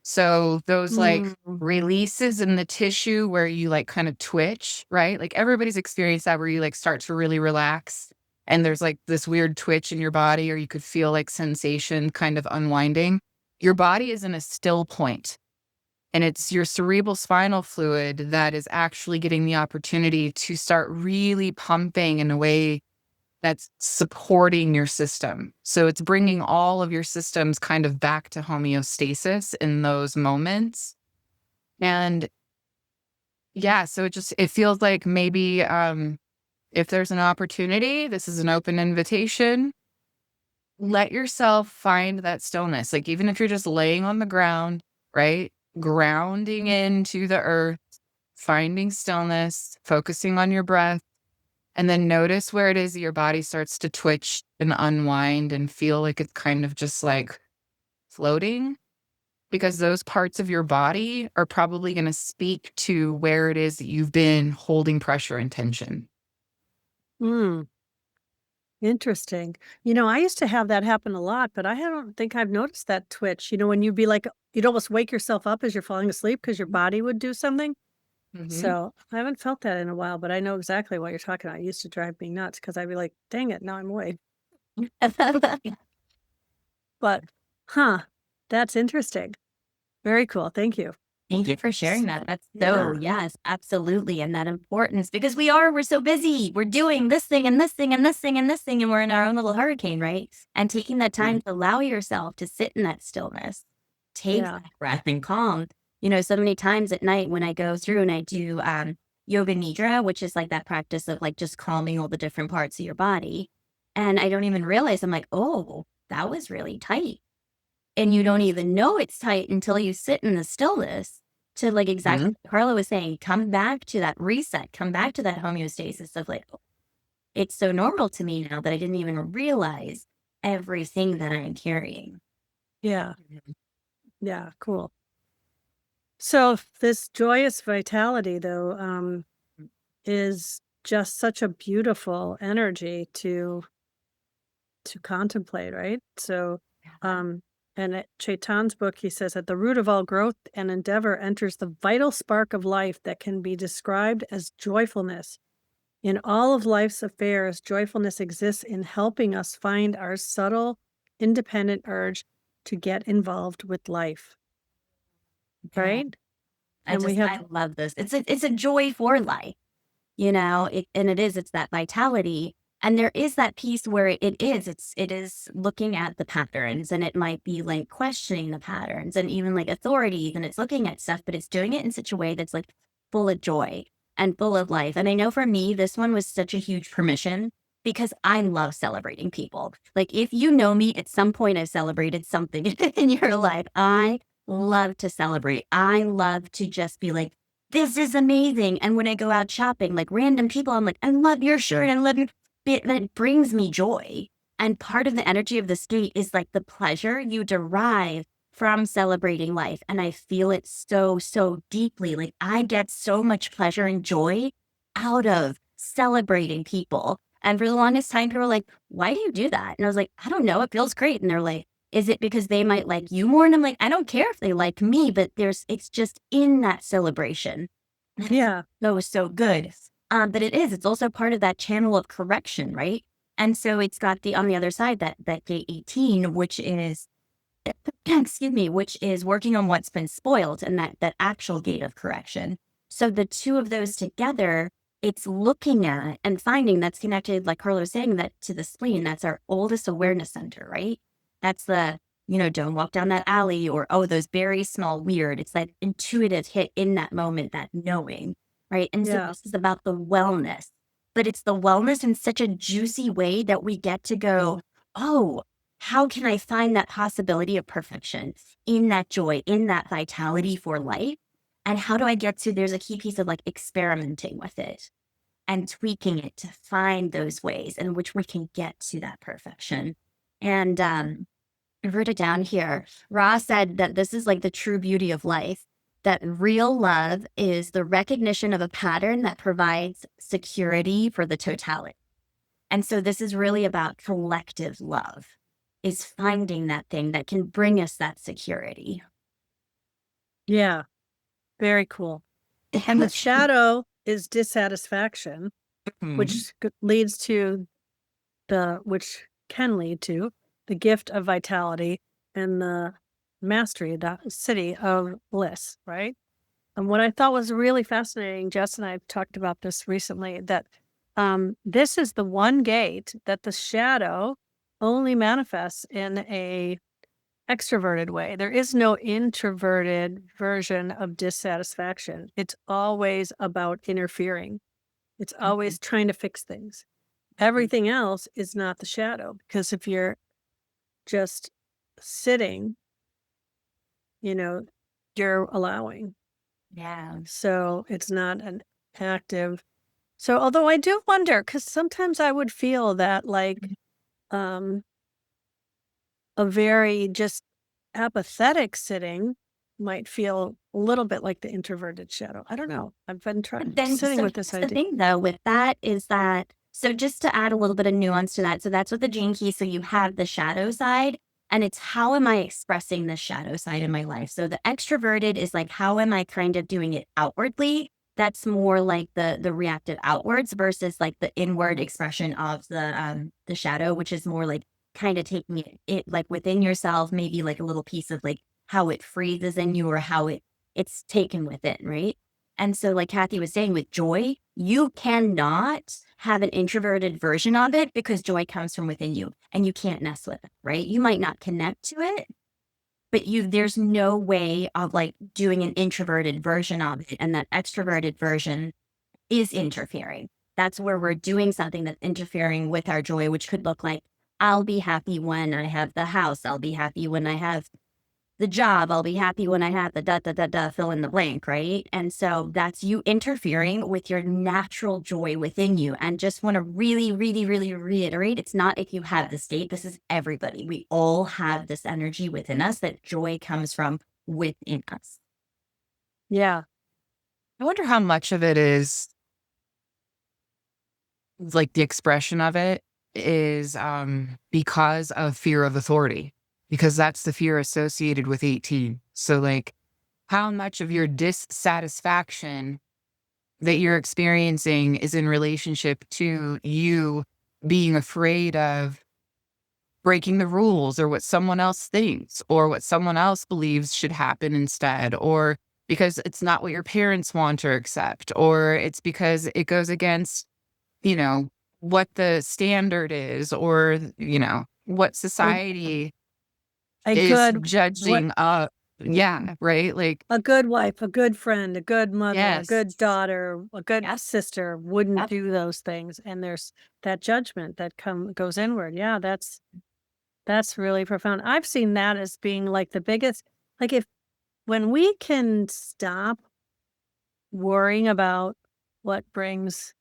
So those like releases in the tissue where you like kind of twitch, right? Like everybody's experienced that where you like start to really relax and there's like this weird twitch in your body or you could feel like sensation kind of unwinding. Your body is in a still point. And it's your cerebral spinal fluid that is actually getting the opportunity to start really pumping in a way that's supporting your system. So it's bringing all of your systems kind of back to homeostasis in those moments. And yeah, so it feels like maybe if there's an opportunity, this is an open invitation, let yourself find that stillness. Like even if you're just laying on the ground, right? Grounding into the earth, finding stillness, focusing on your breath. And then notice where it is that your body starts to twitch and unwind and feel like it's kind of just like floating, because those parts of your body are probably going to speak to where it is that you've been holding pressure and tension. Interesting. I used to have that happen a lot, but I don't think I've noticed that twitch. When you'd be like, you'd almost wake yourself up as you're falling asleep because your body would do something. So I haven't felt that in a while, but I know exactly what you're talking about. It used to drive me nuts because I'd be like, dang it, now I'm awake. But, that's interesting. Very cool. Thank you. Thank you for sharing that. That's so, yes, absolutely. And that importance, because we're so busy. We're doing this thing and this thing and this thing and this thing, and we're in our own little hurricane, right? And taking that time to allow yourself to sit in that stillness, take that breath and calm. So many times at night when I go through and I do yoga nidra, which is like that practice of like just calming all the different parts of your body. And I don't even realize, I'm like, oh, that was really tight. And you don't even know it's tight until you sit in the stillness to like exactly what Carla was saying, come back to that reset, come back to that homeostasis of like, oh, it's so normal to me now that I didn't even realize everything that I'm carrying. Yeah. Yeah. Cool. So this joyous vitality, though, is just such a beautiful energy to contemplate, right? So, and at Chaitan's book, he says, at the root of all growth and endeavor enters the vital spark of life that can be described as joyfulness. In all of life's affairs, joyfulness exists in helping us find our subtle, independent urge to get involved with life. Right? I love this. It's a joy for life, it's that vitality. And there is that piece where it is looking at the patterns, and it might be like questioning the patterns and even like authorities, and it's looking at stuff, but it's doing it in such a way that's like full of joy and full of life. And I know for me, this one was such a huge permission because I love celebrating people. Like if you know me, at some point I've celebrated something in your life. I love to celebrate. I love to just be like, this is amazing. And when I go out shopping, like random people, I'm like, I love your shirt. I love your that brings me joy. And part of the energy of the state is like the pleasure you derive from celebrating life. And I feel it so, so deeply. Like I get so much pleasure and joy out of celebrating people. And for the longest time, people were like, why do you do that? And I was like, I don't know. It feels great. And they're like, is it because they might like you more? And I'm like, I don't care if they like me, but it's just in that celebration. Yeah. That was so good. But it's also part of that channel of correction, right? And so it's got on the other side, that gate 18, which is, excuse me, which is working on what's been spoiled, and that actual gate of correction. So the two of those together, it's looking at and finding that's connected, like Carla was saying, that to the spleen. That's our oldest awareness center, right? That's the, don't walk down that alley, or, oh, those berries smell weird. It's that intuitive hit in that moment, that knowing, right? And so Yeah. this is about the wellness, but it's the wellness in such a juicy way that we get to go, oh, how can I find that possibility of perfection in that joy, in that vitality for life? And how do I get to, there's a key piece of like experimenting with it and tweaking it to find those ways in which we can get to that perfection. And I wrote it down here. Ra said that this is like the true beauty of life, that real love is the recognition of a pattern that provides security for the totality. And so this is really about collective love, is finding that thing that can bring us that security. Yeah. Very cool. And the shadow is dissatisfaction, which leads to which can lead to the gift of vitality and the mastery, the city of bliss, right? And what I thought was really fascinating, Jess and I have talked about this recently, that this is the one gate that the shadow only manifests in a extroverted way. There is no introverted version of dissatisfaction. It's always about interfering. It's always trying to fix things. Everything else is not the shadow, because if you're just sitting, you're allowing. Yeah. So it's not an active. So although I do wonder, because sometimes I would feel that like a very just apathetic sitting might feel a little bit like the introverted shadow. I don't know. I've been sitting with this idea. The thing though with that is that, so just to add a little bit of nuance to that, so that's what the gene key, so you have the shadow side, and it's how am I expressing the shadow side in my life? So the extroverted is like, how am I kind of doing it outwardly? That's more like the reactive outwards versus like the inward expression of the shadow, which is more like kind of taking it like within yourself, maybe like a little piece of like how it freezes in you, or how it's taken within, right? And so like Kathy was saying with joy, you cannot have an introverted version of it, because joy comes from within you and you can't mess with it, right? You might not connect to it, but there's no way of like doing an introverted version of it. And that extroverted version is interfering. That's where we're doing something that's interfering with our joy, which could look like, I'll be happy when I have the house. I'll be happy when I have the job. I'll be happy when I have the fill in the blank, right? And so that's you interfering with your natural joy within you. And just want to really, really, really reiterate, it's not if you have the state, this is everybody. We all have this energy within us, that joy comes from within us. Yeah. I wonder how much of it is like the expression of it is because of fear of authority, because that's the fear associated with 18. So like how much of your dissatisfaction that you're experiencing is in relationship to you being afraid of breaking the rules, or what someone else thinks, or what someone else believes should happen instead, or because it's not what your parents want or accept, or it's because it goes against, what the standard is, or, what society A is good judging up. Yeah, right? Like, a good wife, a good friend, a good mother, a yes. good daughter, a good Yep. sister wouldn't Yep. do those things. And there's that judgment that goes inward. Yeah, that's really profound. I've seen that as being like the biggest, like when we can stop worrying about what brings,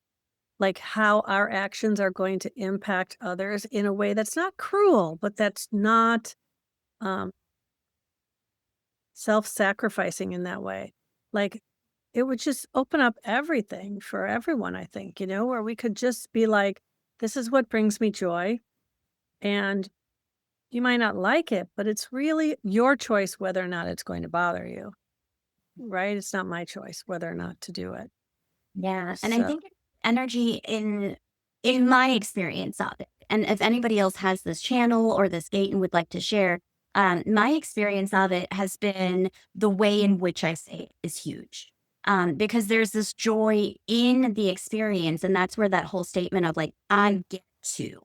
like how our actions are going to impact others in a way that's not cruel, but that's not, um, self-sacrificing in that way. Like, it would just open up everything for everyone, I think, where we could just be like, this is what brings me joy. And you might not like it, but it's really your choice whether or not it's going to bother you, right? It's not my choice whether or not to do it. Yeah. And I So, think energy in my experience of it, and if anybody else has this channel or this gate and would like to share, my experience of it has been the way in which I say it is huge. Because there's this joy in the experience, and that's where that whole statement of like, I get to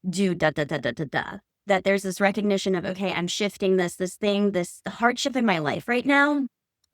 do da da da da da da. That there's this recognition of, okay, I'm shifting this thing, this hardship in my life right now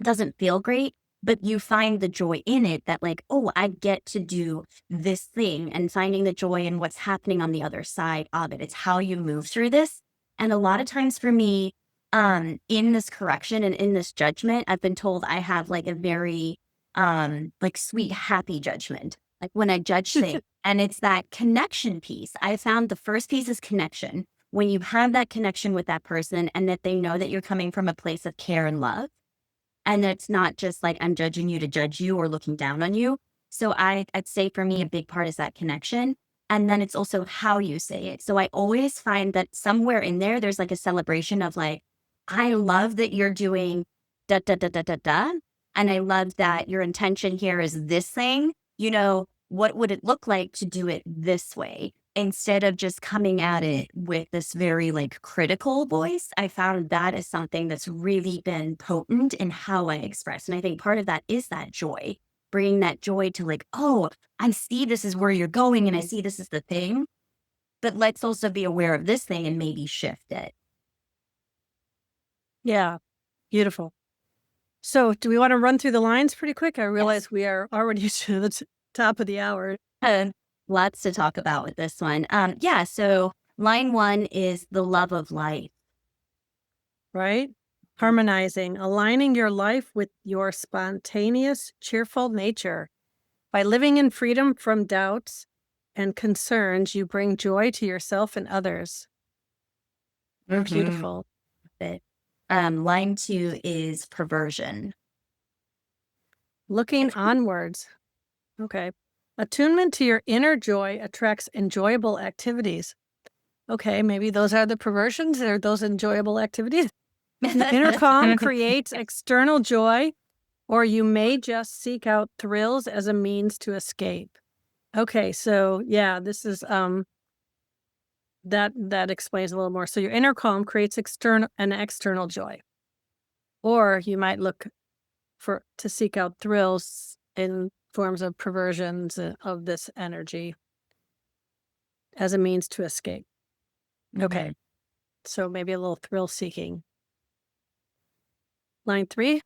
doesn't feel great, but you find the joy in it that like, oh, I get to do this thing, and finding the joy in what's happening on the other side of it. It's how you move through this. And a lot of times for me, in this correction and in this judgment, I've been told I have like a very like sweet, happy judgment. Like when I judge things, and it's that connection piece. I found the first piece is connection. When you have that connection with that person and that they know that you're coming from a place of care and love, and it's not just like I'm judging you to judge you or looking down on you. So I'd say for me, a big part is that connection. And then it's also how you say it. So I always find that somewhere in there, there's like a celebration of like, I love that you're doing da da da da da da. And I love that your intention here is this thing. What would it look like to do it this way? Instead of just coming at it with this very like critical voice. I found that is something that's really been potent in how I express. And I think part of that is that joy, bringing that joy to like, oh, I see this is where you're going and I see this is the thing, but let's also be aware of this thing and maybe shift it. yeah, beautiful. So, do we want to run through the lines pretty quick? I realize we are already to the top of the hour. Lots to talk about with this one. So line 1 is the love of life. Right? Harmonizing, aligning your life with your spontaneous, cheerful nature. By living in freedom from doubts and concerns, you bring joy to yourself and others. Beautiful. Line 2 is perversion. Looking onwards. Okay. Attunement to your inner joy attracts enjoyable activities. Okay, maybe those are the perversions or those enjoyable activities. Inner calm creates external joy, or you may just seek out thrills as a means to escape. Okay, so yeah, this is that explains a little more. So your inner calm creates external joy. Or you might look to seek out thrills in forms of perversions of this energy as a means to escape. Okay. So maybe a little thrill seeking. Line 3.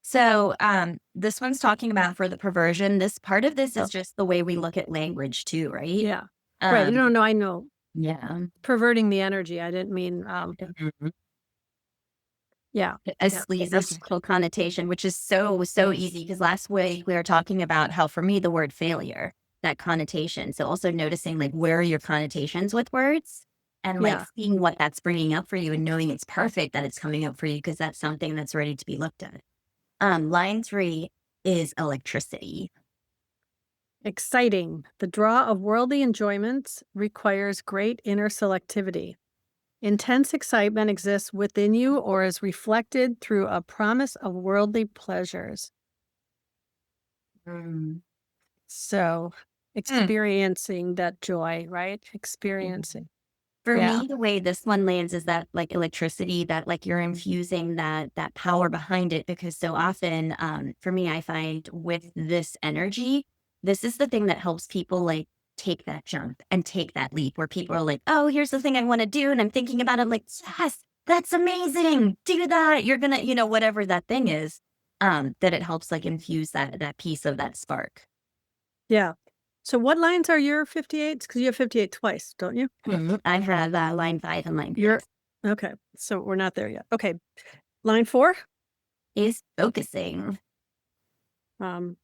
So this one's talking about for the perversion. This part of this is just the way we look at language too, right? Yeah. Right. No, I know. Yeah. Perverting the energy. I didn't mean yeah. A sleazy connotation, which is so easy, because last week we were talking about how for me the word failure, that connotation. So also noticing like where are your connotations with words, and like seeing what that's bringing up for you and knowing it's perfect that it's coming up for you, because that's something that's ready to be looked at. Line 3 is electricity. Exciting. The draw of worldly enjoyments requires great inner selectivity. Intense excitement exists within you or is reflected through a promise of worldly pleasures. So experiencing that joy, right? Experiencing. For me, the way this one lands is that like electricity, that like you're infusing that power behind it, because so often for me, I find with this energy, this is the thing that helps people like take that jump and take that leap, where people are like, oh, here's the thing I want to do. And I'm thinking about it, I'm like, yes, that's amazing. Do that. You're going to, whatever that thing is, that it helps like infuse that piece of that spark. Yeah. So what lines are your 58s? Because you have 58 twice, don't you? I have line 5 and line 6. Okay. So we're not there yet. Okay. Line 4 is focusing.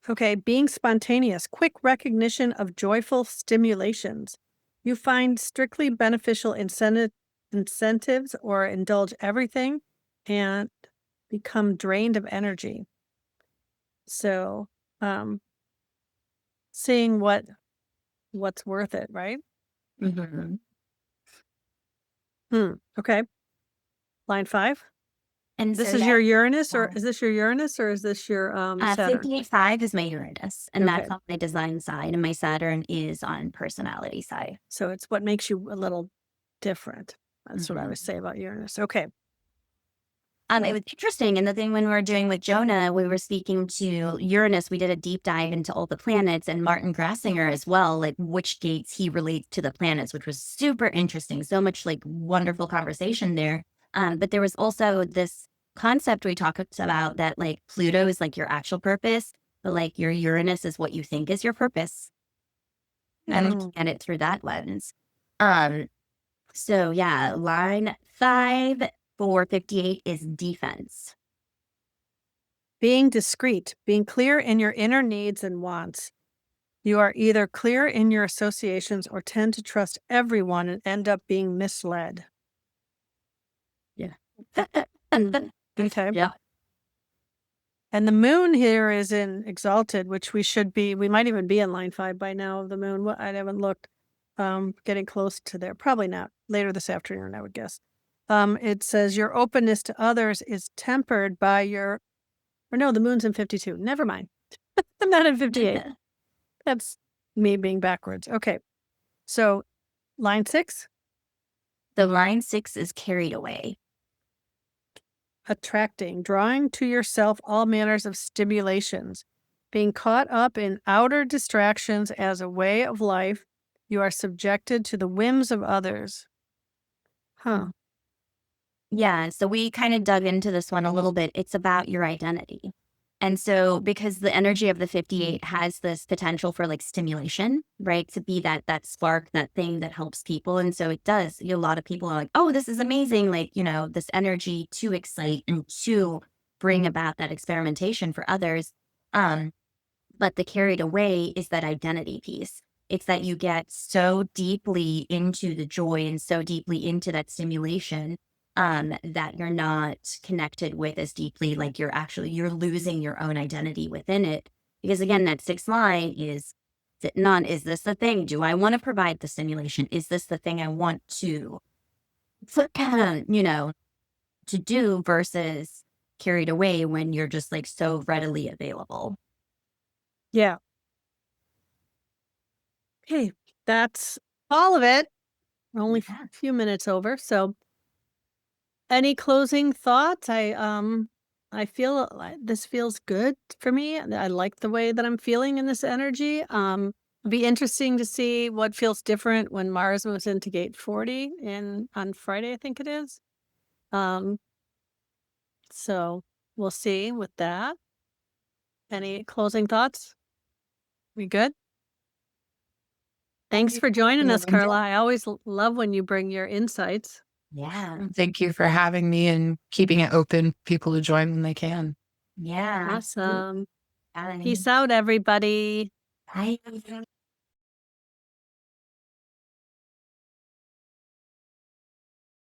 Okay. Being spontaneous, quick recognition of joyful stimulations. You find strictly beneficial incentives or indulge everything and become drained of energy. So, seeing what's worth it, right? Mhm. Okay. Line 5. And This so is your Uranus, or yeah. is this your Uranus, or is this your Saturn? 58.5 is my Uranus, and Okay. that's on my design side, and my Saturn is on personality side. So it's what makes you a little different. That's what I Mhm. would say about Uranus. Okay. It was interesting. And the thing when we were doing with Jonah, we were speaking to Uranus. We did a deep dive into all the planets and Martin Grassinger as well, like which gates he relates to the planets, which was super interesting. So much like wonderful conversation there. But there was also this concept we talked about that like Pluto is like your actual purpose, but like your Uranus is what you think is your purpose. And looking at it through that lens. So yeah, line 5 for 58 is defense. Being discreet, being clear in your inner needs and wants. You are either clear in your associations or tend to trust everyone and end up being misled. Yeah. Okay. Yeah. And the moon here is in exalted, which we should be. We might even be in line 5 by now of the moon. I haven't looked. Getting close to there. Probably not. Later this afternoon, I would guess. It says your openness to others is tempered by your, or no, the moon's in 52. Never mind. I'm not in 58. That's me being backwards. Okay. So line 6, The line 6 is carried away. attracting, drawing to yourself all manners of stimulations, being caught up in outer distractions as a way of life. You are subjected to the whims of others. Huh. Yeah. So we kind of dug into this one a little bit. It's about your identity. And so because the energy of the 58 has this potential for like stimulation, right? To be that spark, that thing that helps people. And so it does. A lot of people are like, oh, this is amazing. Like, this energy to excite and to bring about that experimentation for others. But the carried away is that identity piece. It's that you get so deeply into the joy and so deeply into that stimulation that you're not connected with as deeply, like you're losing your own identity within it. Because again, that 6th line is is this the thing? Do I want to provide the stimulation? Is this the thing I want to, to do versus carried away when you're just like so readily available? Yeah. Okay. That's all of it. We're only a few minutes over. So any closing thoughts? I feel like this feels good for me. I like the way that I'm feeling in this energy. It'd be interesting to see what feels different when Mars moves into gate 40 on Friday, I think it is. So we'll see with that. Any closing thoughts? We good? Thanks for joining us, Carla. I always love when you bring your insights. Yeah. Thank you for having me and keeping it open for people to join when they can. Yeah. Awesome. Absolutely. Peace out, everybody. Bye.